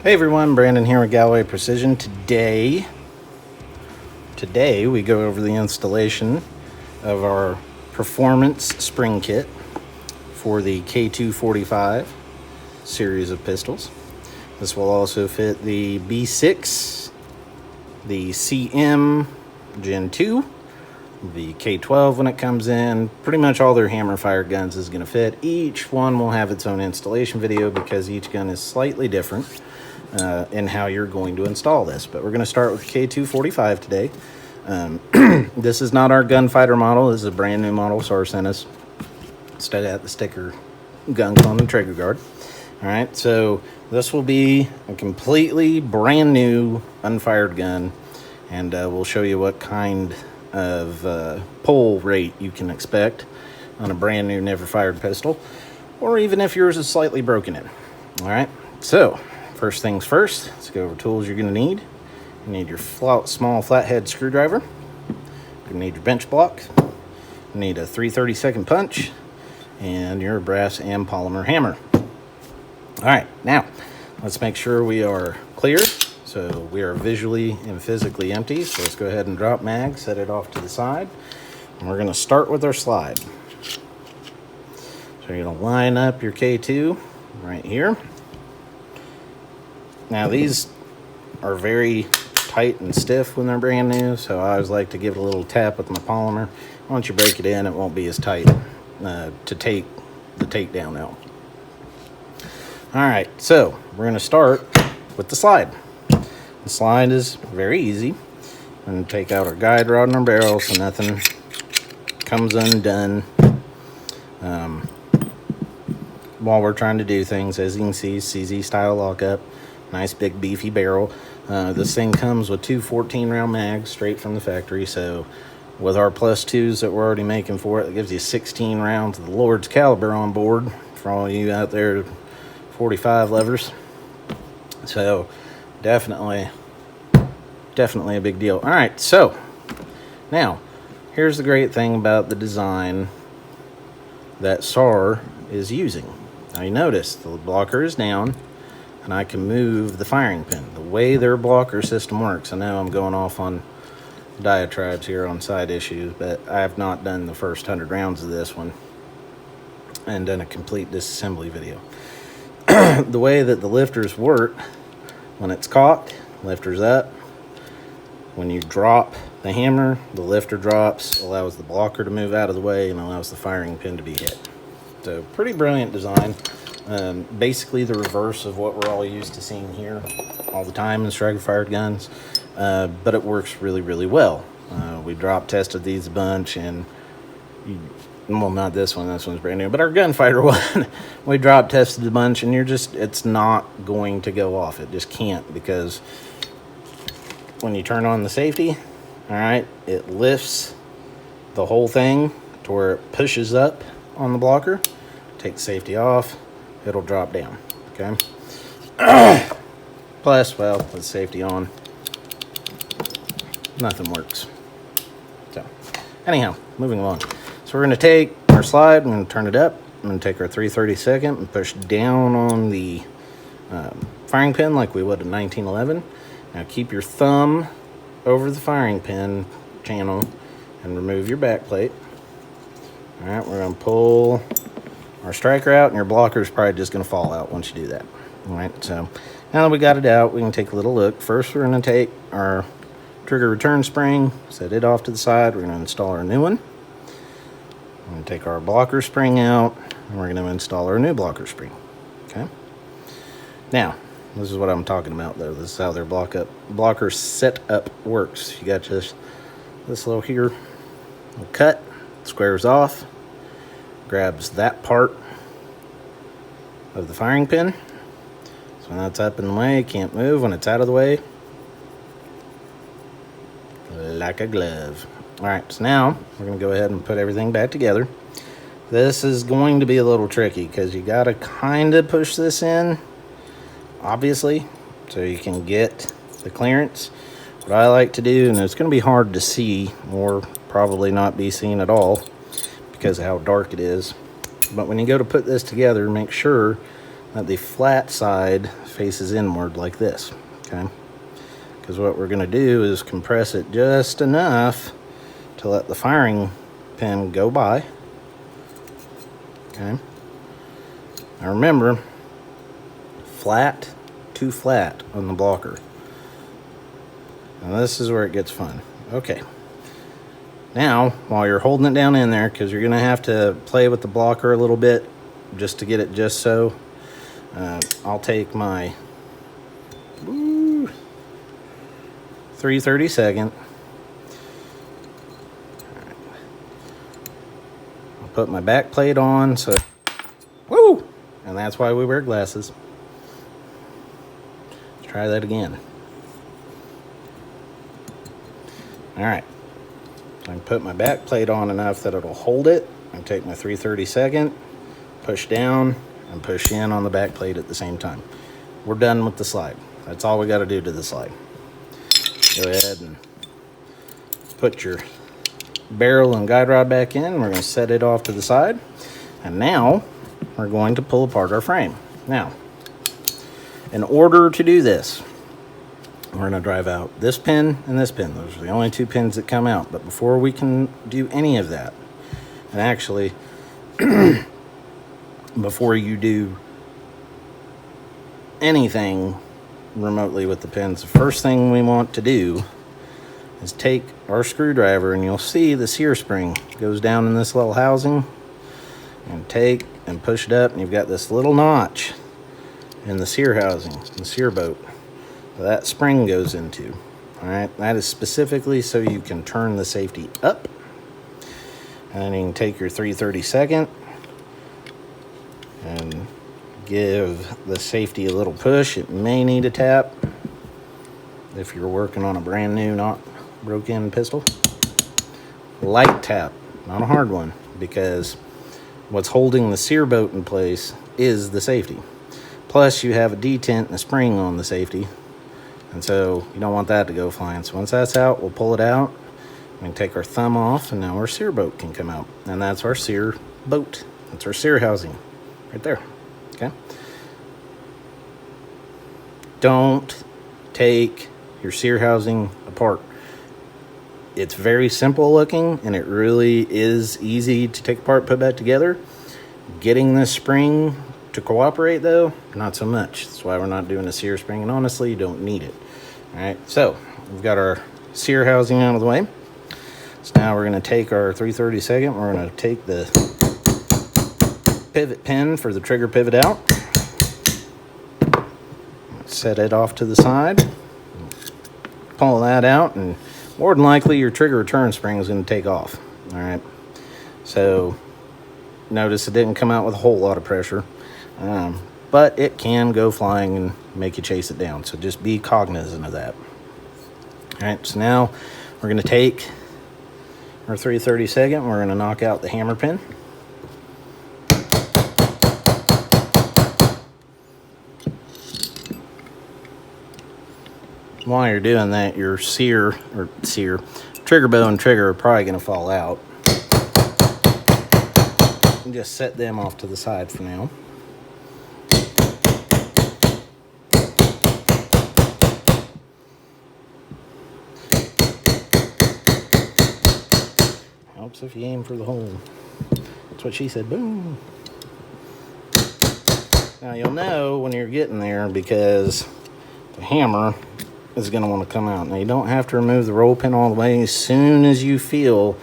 Hey everyone, Brandon here with Galway Precision. Today we go over the installation of our performance spring kit for the K2 series of pistols. This will also fit the B6, the CM Gen 2, the K12 when it comes in. Pretty much all their hammer fire guns is going to fit. Each one will have its own installation video because each gun is slightly different in how you're going to install this. But we're going to start with K2 today. This is not our gunfighter model. This is a brand new model SAR sent us. Instead of the sticker gun on the trigger guard. All right, so this will be a completely brand new unfired gun, and we'll show you what kind of pull rate you can expect on a brand new never fired pistol, or even if yours is slightly broken in. All right, so first things first, let's go over tools you're going to need. You need your small flathead screwdriver. You're going to need your bench block. You need a 3/32 punch and your brass and polymer hammer. All right, now let's make sure we are clear. So we are visually and physically empty. So let's go ahead and drop mag, set it off to the side. And we're going to start with our slide. So you're going to line up your K2 right here. Now these are very tight and stiff when they're brand new, so I always like to give it a little tap with my polymer. Once you break it in, it won't be as tight to take the takedown out. All right, so we're going to start with the slide. The slide is very easy. We're going to take out our guide rod and our barrel so nothing comes undone while we're trying to do things. As you can see, CZ style lockup. Nice big beefy barrel. This thing comes with two 14-round mags straight from the factory, so with our +2s that we're already making for it gives you 16 rounds of the Lord's caliber on board for all you out there 45 lovers. So definitely a big deal. All right, so now here's the great thing about the design that SAR is using. Now you notice the blocker is down, and I can move the firing pin. The way their blocker system works, I know I'm going off on diatribes here on side issues, but I have not done the first 100 rounds of this one and done a complete disassembly video. The way that the lifters work, when it's cocked, lifter's up. When you drop the hammer, the lifter drops, allows the blocker to move out of the way, and allows the firing pin to be hit. So pretty brilliant design. Basically the reverse of what we're all used to seeing here all the time in striker fired guns, but it works really, really well. We drop tested these a bunch, and well, not this one, this one's brand new, but our gunfighter one, we drop tested a bunch, and it's not going to go off. It just can't, because when you turn on the safety, all right, it lifts the whole thing to where it pushes up on the blocker. Take the safety off, it'll drop down, okay? Plus, well, with safety on, nothing works. So anyhow, moving along. So we're going to take our slide, we're going to turn it up, I'm going to take our 3/32 and push down on the firing pin like we would a 1911. Now keep your thumb over the firing pin channel and remove your back plate. All right, we're going to pull our striker out, and your blocker is probably just going to fall out once you do that. All right, so now that we got it out, we can take a little look. First, we're going to take our trigger return spring, set it off to the side. We're going to install our new one. We're going to take our blocker spring out, and we're going to install our new blocker spring. Okay. Now, this is what I'm talking about, though. This is how their blocker setup works. You got just this little here, little cut, squares off, grabs that part of the firing pin. So when that's up in the way, it can't move. When it's out of the way, like a glove. All right, so now we're going to go ahead and put everything back together. This is going to be a little tricky because you got to kind of push this in, obviously, so you can get the clearance. What I like to do, and it's going to be hard to see, or probably not be seen at all because of how dark it is, but when you go to put this together, make sure that the flat side faces inward like this, okay? Because what we're going to do is compress it just enough to let the firing pin go by, okay? Now remember, flat to flat on the blocker. Now this is where it gets fun. Okay. Now, while you're holding it down in there, because you're going to have to play with the blocker a little bit just to get it just so, I'll take my 3/32. I'll put my back plate on, so, woo! And that's why we wear glasses. Let's try that again. All right. I can put my back plate on enough that it'll hold it. I take my 3/32, push down, and push in on the back plate at the same time. We're done with the slide. That's all we got to do to the slide. Go ahead and put your barrel and guide rod back in. We're going to set it off to the side. And now we're going to pull apart our frame. Now, in order to do this, we're going to drive out this pin and this pin. Those are the only two pins that come out. But before we can do any of that, and actually, before you do anything remotely with the pins, the first thing we want to do is take our screwdriver, and you'll see the sear spring goes down in this little housing, and take and push it up, and you've got this little notch in the sear housing, the sear boat, that spring goes into. All right, that is specifically so you can turn the safety up, and then you can take your 3/32 and give the safety a little push. It may need a tap if you're working on a brand new, not broke-in pistol. Light tap, not a hard one, because what's holding the sear boat in place is the safety. Plus, you have a detent and a spring on the safety, and so you don't want that to go flying. So once that's out, we'll pull it out. We can take our thumb off, and now our sear boat can come out. And that's our sear boat. That's our sear housing right there, okay? Don't take your sear housing apart. It's very simple looking, and it really is easy to take apart, put back together. Getting this spring to cooperate, though, not so much. That's why we're not doing a sear spring, and honestly, you don't need it. All right, so we've got our sear housing out of the way. So now we're going to take our 3/32. We're going to take the pivot pin for the trigger pivot out. Set it off to the side. Pull that out, and more than likely your trigger return spring is going to take off. All right, so notice it didn't come out with a whole lot of pressure, but it can go flying and make you chase it down, so just be cognizant of that. All right, so now we're going to take our 3/32. We're going to knock out the hammer pin. While you're doing that, your trigger bow and trigger are probably going to fall out. And just set them off to the side for now. Helps if you aim for the hole. That's what she said. Boom. Now you'll know when you're getting there, because the hammer is going to want to come out. Now you don't have to remove the roll pin all the way. As soon as you feel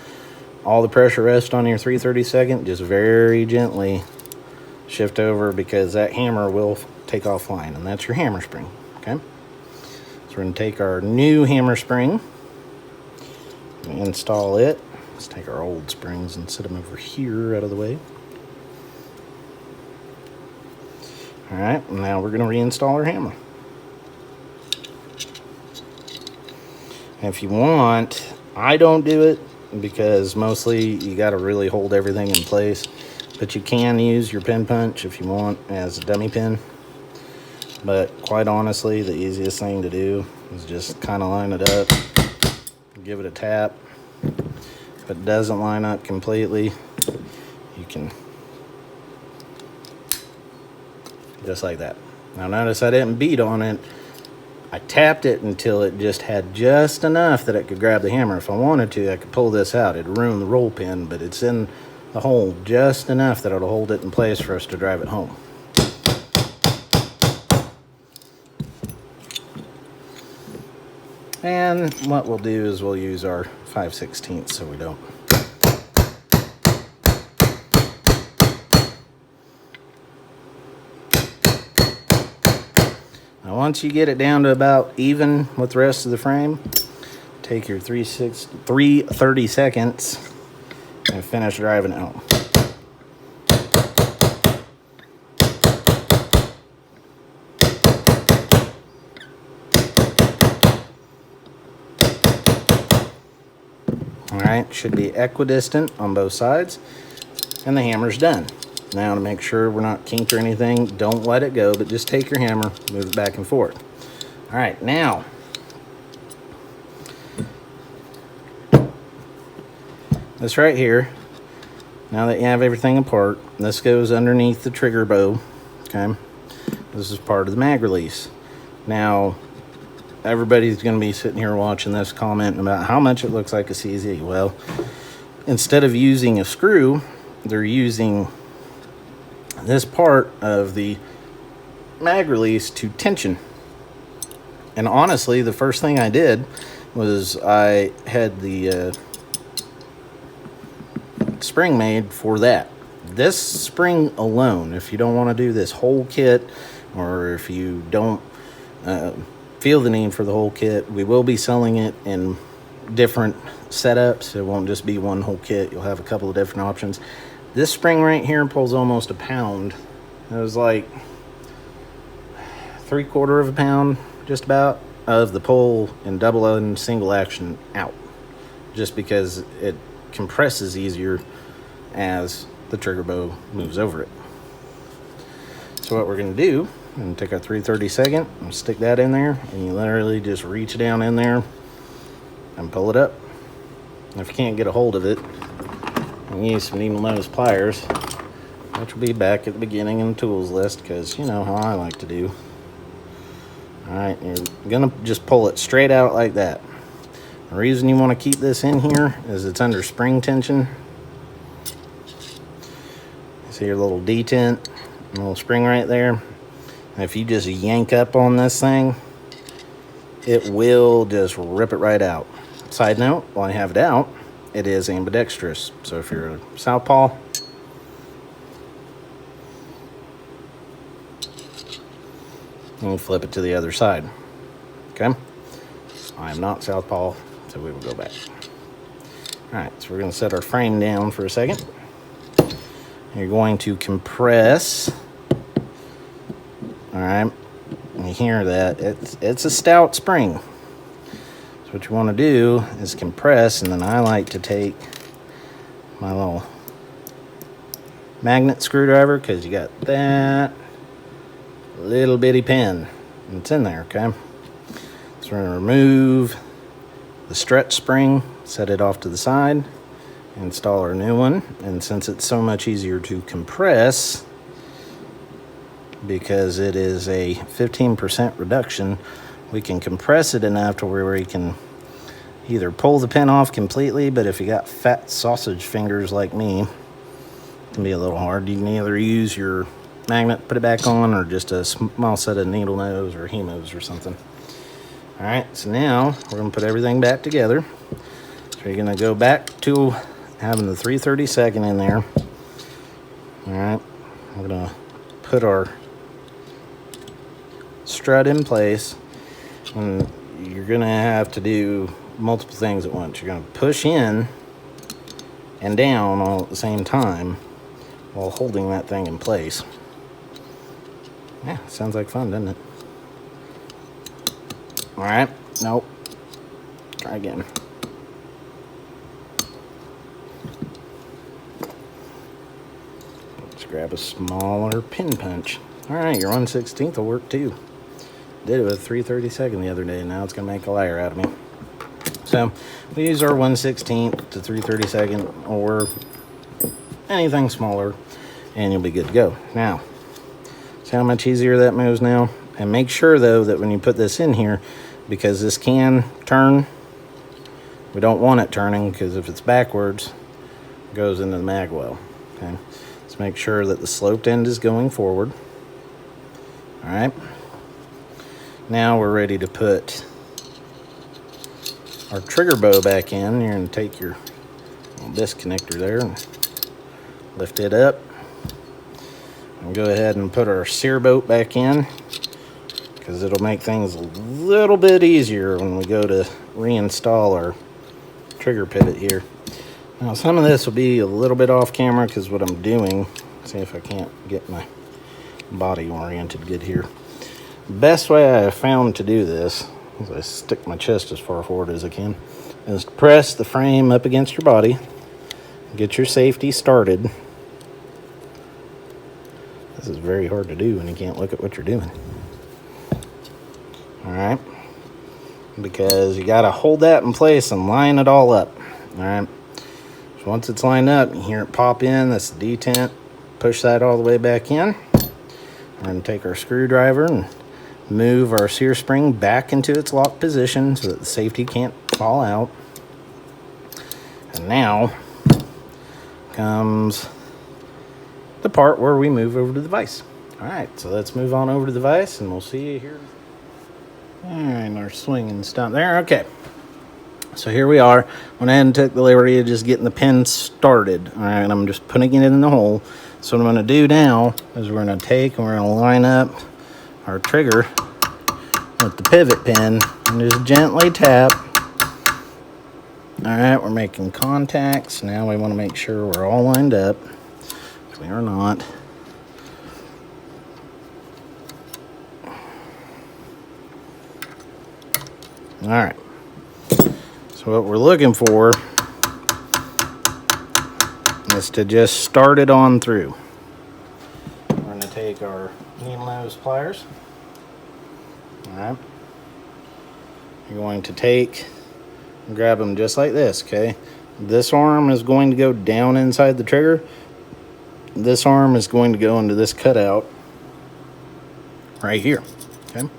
all the pressure rest on your 3/32, just very gently shift over, because that hammer will take off flying, and that's your hammer spring. Okay, so we're going to take our new hammer spring and install it. Let's take our old springs and set them over here out of the way. All right, now we're going to reinstall our hammer. If you want, I don't do it because mostly you got to really hold everything in place, but you can use your pin punch if you want as a dummy pin. But quite honestly, the easiest thing to do is just kind of line it up, give it a tap. If it doesn't line up completely, you can just like that. Now notice I didn't beat on it. I tapped it until it just had just enough that it could grab the hammer. If I wanted to, I could pull this out. It'd ruin the roll pin, but it's in the hole just enough that it'll hold it in place for us to drive it home. And what we'll do is we'll use our 5/16 so we don't. Now once you get it down to about even with the rest of the frame, take your 3/30 seconds and finish driving it home. Alright, should be equidistant on both sides, and the hammer's done. Now to make sure we're not kinked or anything, don't let it go, but just take your hammer, move it back and forth. Alright, now this right here, now that you have everything apart, this goes underneath the trigger bow, okay? This is part of the mag release. Now, everybody's going to be sitting here watching this commenting about how much it looks like a CZ. Well, instead of using a screw, they're using this part of the mag release to tension. And honestly, the first thing I did was I had the spring made for that. This spring alone, if you don't want to do this whole kit, or if you don't feel the need for the whole kit, we will be selling it in different setups. It won't just be one whole kit. You'll have a couple of different options. This spring right here pulls almost a pound. It was like 3/4 of a pound, just about, of the pull and double and single action out, just because it compresses easier as the trigger bow moves over it. So what we're going to do, I'm going to take our 3/32 and stick that in there, and you literally just reach down in there and pull it up. And if you can't get a hold of it, you can use some needle nose pliers, which will be back at the beginning in the tools list, because you know how I like to do. Alright, you're going to just pull it straight out like that. The reason you want to keep this in here is it's under spring tension. See your little detent, a little spring right there. And if you just yank up on this thing, it will just rip it right out. Side note, while I have it out, it is ambidextrous. So if you're a southpaw, and flip it to the other side. Okay? I am not southpaw, so we will go back. Alright, so we're going to set our frame down for a second. You're going to compress. Alright, you hear that? It's a stout spring. So what you want to do is compress, and then I like to take my little magnet screwdriver, because you got that little bitty pin. And it's in there, okay? So we're going to remove the stretch spring, set it off to the side, install our new one. And since it's so much easier to compress, because it is a 15% reduction, we can compress it enough to where we can either pull the pin off completely, but if you got fat sausage fingers like me, it can be a little hard. You can either use your magnet, put it back on, or just a small set of needle nose or hemos or something. Alright, so now we're going to put everything back together. So you're going to go back to having the 3/32 in there. Alright, we're going to put our strut in place, and you're going to have to do multiple things at once. You're going to push in and down all at the same time while holding that thing in place. Yeah, sounds like fun, doesn't it? Alright, nope. Try again. Let's grab a smaller pin punch. Alright, your 1/16 will work too. Did it with 3/32 the other day, and now it's going to make a liar out of me. So, we use our 1/16 to 3/32 or anything smaller, and you'll be good to go. Now, See how much easier that moves now? And make sure though that when you put this in here, because this can turn, we don't want it turning, because if it's backwards, it goes into the mag well. Okay, let's make sure that the sloped end is going forward. All right, now we're ready to put our trigger bow back in. You're going to take your disc connector there and lift it up. And go ahead and put our sear boat back in, because it'll make things a little bit easier when we go to reinstall our trigger pivot here. Now some of this will be a little bit off camera because what I'm doing, see if I can't get my body oriented good here. The best way I have found to do this is I stick my chest as far forward as I can, is to press the frame up against your body, get your safety started. This is very hard to do when you can't look at what you're doing. All right, because you got to hold that in place and line it all up. All right, so once it's lined up, you hear it pop in. That's the detent. Push that all the way back in. We're going to take our screwdriver and move our sear spring back into its locked position so that the safety can't fall out. And now comes the part where we move over to the vise. All right, so let's move on over to the vise and we'll see you here. All right, our swing and stop there. Okay, so here we are. Went ahead and took the liberty of just getting the pin started. All right, I'm just putting it in the hole. So what I'm going to do now is we're going to take and we're going to line up our trigger with the pivot pin and just gently tap. All right, we're making contacts. Now we want to make sure we're all lined up. We are not. All right, so what we're looking for is to just start it on through. We're going to take our needle nose pliers. All right, you're going to take and grab them just like this. Okay, this arm is going to go down inside the trigger. This arm is going to go into this cutout right here. Okay,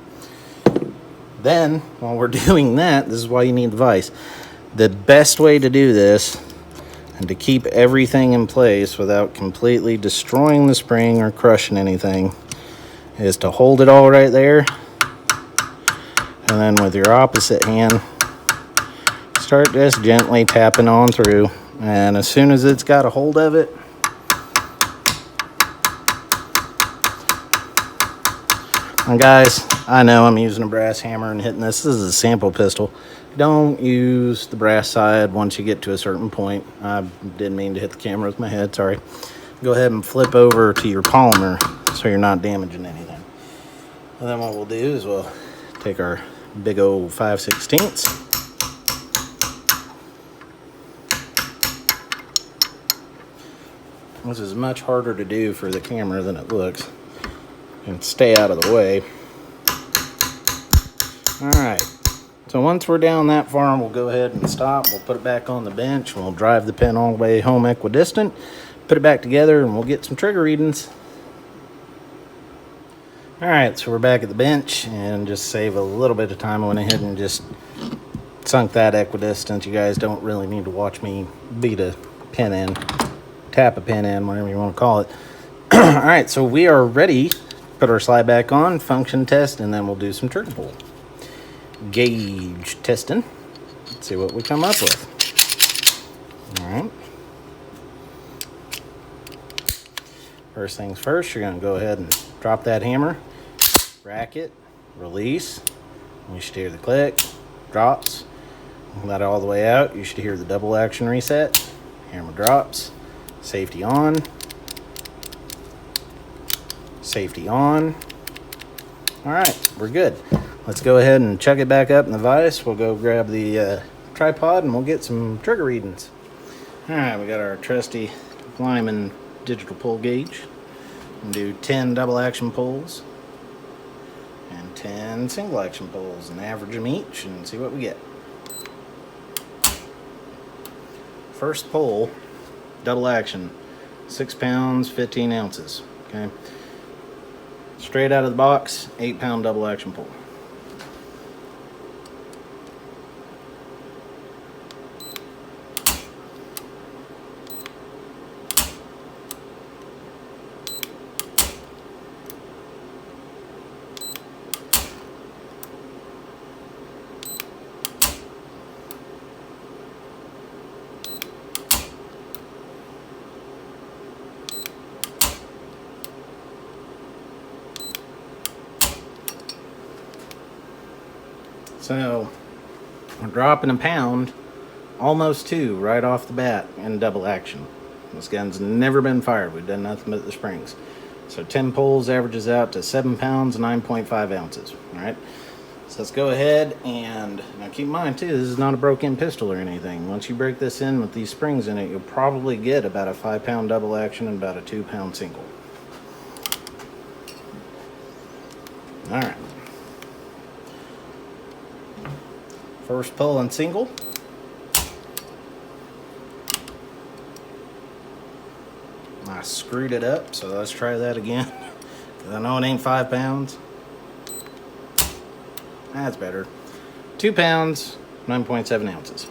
then while we're doing that, this is why you need the vise. The best way to do this and to keep everything in place without completely destroying the spring or crushing anything is to hold it all right there, and then with your opposite hand start just gently tapping on through, and as soon as it's got a hold of it, and guys, I know I'm using a brass hammer and hitting this. This is a sample pistol. Don't use the brass side once you get to a certain point. I didn't mean to hit the camera with my head, sorry. Go ahead and flip over to your polymer so you're not damaging anything. And then what we'll do is we'll take our big old 5/16. This is much harder to do for the camera than it looks. And stay out of the way. All right, so once we're down that far, we'll go ahead and stop. We'll put it back on the bench, and we'll drive the pin all the way home equidistant, put it back together, and we'll get some trigger readings. All right, so we're back at the bench, and just save a little bit of time, I went ahead and just sunk that equidistant. You guys don't really need to watch me beat a pin in, tap a pin in, whatever you want to call it. All right, so we are ready. Put our slide back on, function test, and then we'll do some trigger pull. Gauge testing. Let's see what we come up with. All right. First things first, you're going to go ahead and drop that hammer, rack it, release. You should hear the click, drops. Let it all the way out. You should hear the double action reset. Hammer drops, safety on. Safety on. All right, we're good. Let's go ahead and chuck it back up in the vise. We'll go grab the tripod and we'll get some trigger readings. All right, we got our trusty Lyman digital pull gauge. We'll do 10 double action pulls and 10 single action pulls and average them each and see what we get. First pull, double action, 6 pounds, 15 ounces. Okay. Straight out of the box, 8-pound double action pull. So we're dropping a pound, almost 2 right off the bat in double action. This gun's never been fired. We've done nothing but the springs. So 10 pulls averages out to 7 pounds, 9.5 ounces. All right. So let's go ahead and now keep in mind too, this is not a broke-in pistol or anything. Once you break this in with these springs in it, you'll probably get about a 5-pound double action and about a 2-pound single. All right. First pull and single. I screwed it up, so let's try that again. Because I know it ain't 5 pounds. That's better. 2 pounds, 9.7 ounces.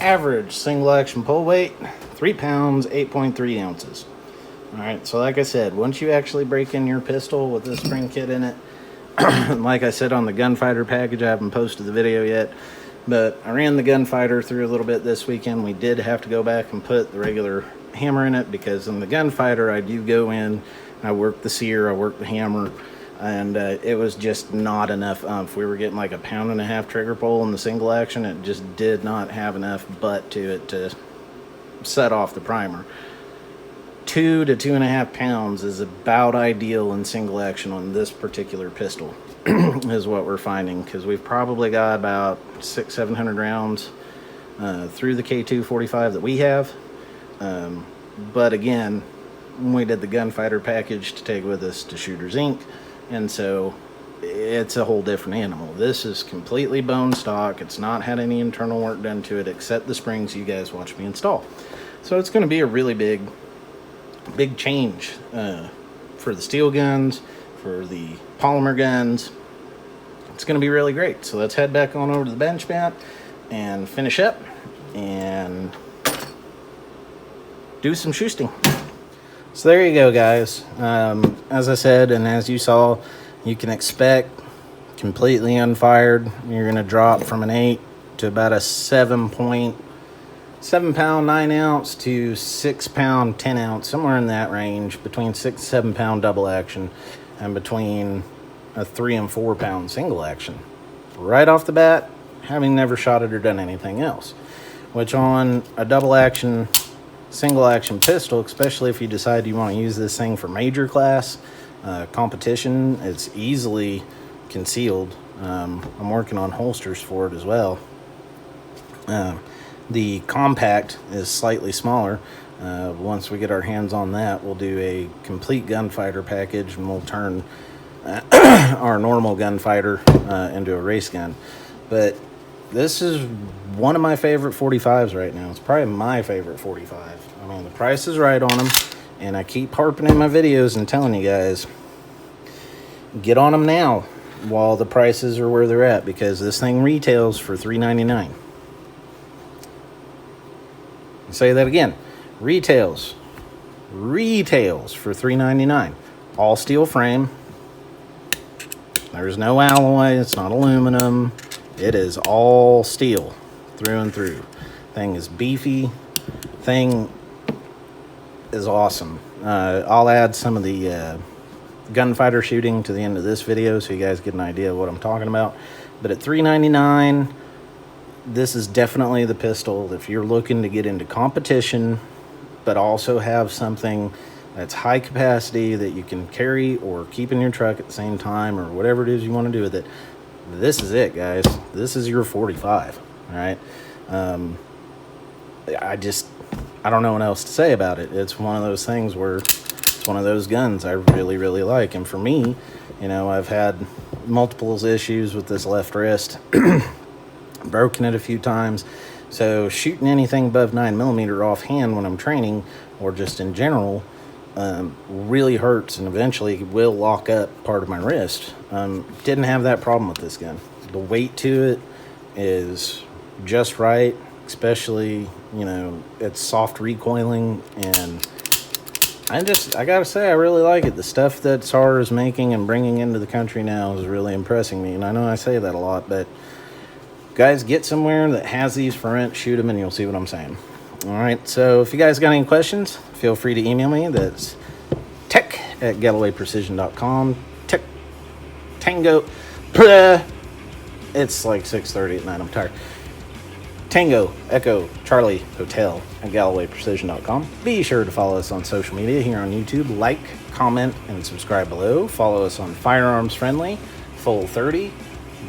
Average single action pull weight, 3 pounds, 8.3 ounces. All right, so like I said, once you actually break in your pistol with this spring kit in it, like I said on the gunfighter package, I haven't posted the video yet, but I ran the gunfighter through a little bit this weekend. We did have to go back and put the regular hammer in it because in the gunfighter, I do go in, I work the sear, I work the hammer, and it was just not enough umph. We were getting like a 1.5 pound trigger pull in the single action. It just did not have enough butt to it to set off the primer. 2 to 2.5 pounds is about ideal in single action on this particular pistol is what we're finding, because we've probably got about 600-700 rounds through the K2 45 that we have. But again, we did the gunfighter package to take with us to Shooters Inc., and so it's a whole different animal. This is completely bone stock. It's not had any internal work done to it except the springs you guys watch me install. So it's going to be a really big change for the steel guns, for the polymer guns. It's going to be really great. So let's head back on over to the bench mat and finish up and do some shooting. So there you go, guys. As I said, and as you saw, you can expect completely unfired. You're going to drop from an 8 to about a 7 pound 9 ounce to 6 pound 10 ounce, somewhere in that range, between 6 and 7 pound double action and between a 3 and 4 pound single action. Right off the bat, having never shot it or done anything else, which on a double action single action pistol, especially if you decide you want to use this thing for major class competition, it's easily concealed. I'm working on holsters for it as well. The compact is slightly smaller. Once we get our hands on that, we'll do a complete gunfighter package, and we'll turn our normal gunfighter into a race gun. But this is one of my favorite 45s right now. It's probably my favorite 45. I mean, the price is right on them, and I keep harping in my videos and telling you guys, get on them now while the prices are where they're at, because this thing retails for $3.99. Say that again. Retails for $3.99. All steel frame. There's no alloy. It's not aluminum. It is all steel through and through. Thing is beefy. Thing is awesome. I'll add some of the gunfighter shooting to the end of this video so you guys get an idea of what I'm talking about. But at $399, this is definitely the pistol if you're looking to get into competition, but also have something that's high capacity that you can carry or keep in your truck at the same time, or whatever it is you want to do with it. This is it, guys. This is your 45. All right. I don't know what else to say about it. It's one of those things where it's one of those guns I really, really like. And for me, you know, I've had multiple issues with this left wrist, broken it a few times. So shooting anything above 9mm offhand when I'm training or just in general really hurts and eventually will lock up part of my wrist. Didn't have that problem with this gun. The weight to it is just right, especially, you know, it's soft recoiling, and I gotta say, I really like it. The stuff that SAR is making and bringing into the country now is really impressing me, and I know I say that a lot, but guys, get somewhere that has these for rent, shoot them, and you'll see what I'm saying. All right, so if you guys got any questions, feel free to email me. That's tech@gallowayprecision.com. Tango. It's like 6:30 at night. I'm tired. Tango Echo Charlie Hotel at gallowayprecision.com. Be sure to follow us on social media here on YouTube. Like, comment, and subscribe below. Follow us on Firearms Friendly, Full 30,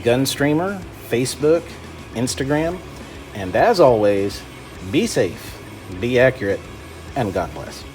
Gunstreamer, Facebook, Instagram, and as always, be safe, be accurate, and God bless.